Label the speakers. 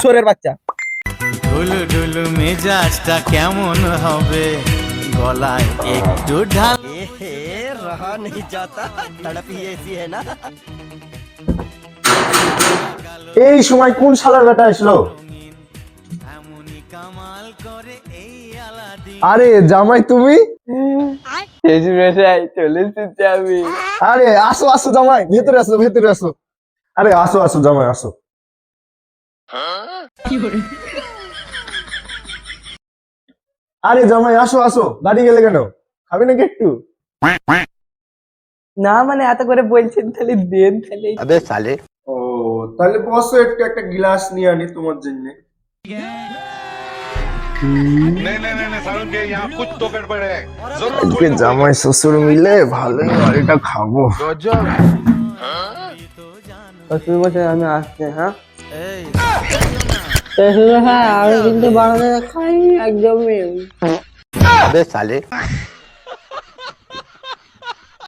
Speaker 1: চোরের বাচ্চা।
Speaker 2: ঢুলু ঢুলু মেজাজটা কেমন হবে, গলায় একটু ঢাল।
Speaker 3: रहा नहीं जाता, तड़प ही ऐसी है ना।
Speaker 4: এই সময় কোন শালার বেটা আসলো?
Speaker 2: এমনই কামাল করে এই আলাদি।
Speaker 4: আরে জামাই তুমি?
Speaker 1: শেষমেশাই চলে এসেছি আমি।
Speaker 4: আরে আসো আসো জামাই, ভেতরে আসো ভেতরে আসো। আরে আসো আসো জামাই আসো। আরে জামাই আসো আসো, দাঁড়িয়ে গেলে কেন? খাবি নাকি একটু?
Speaker 1: না মানে এত করে বলছেন তাহলে দেন তাহলে।
Speaker 3: अबे साले।
Speaker 4: ও তাহলে বসো, একটু একটা গ্লাস নিয়ে আনি তোমার জন্য। আজকে জামাই শ্বশুর মিলে ভালোই বাড়িটা খাবো।
Speaker 1: শ্বশুর মশাই আমি আসছি, হ্যাঁ
Speaker 2: এই
Speaker 1: শ্বশুর মশাই আমি কিন্তু বাড়াতে খাই একদমই।
Speaker 3: अबे साले।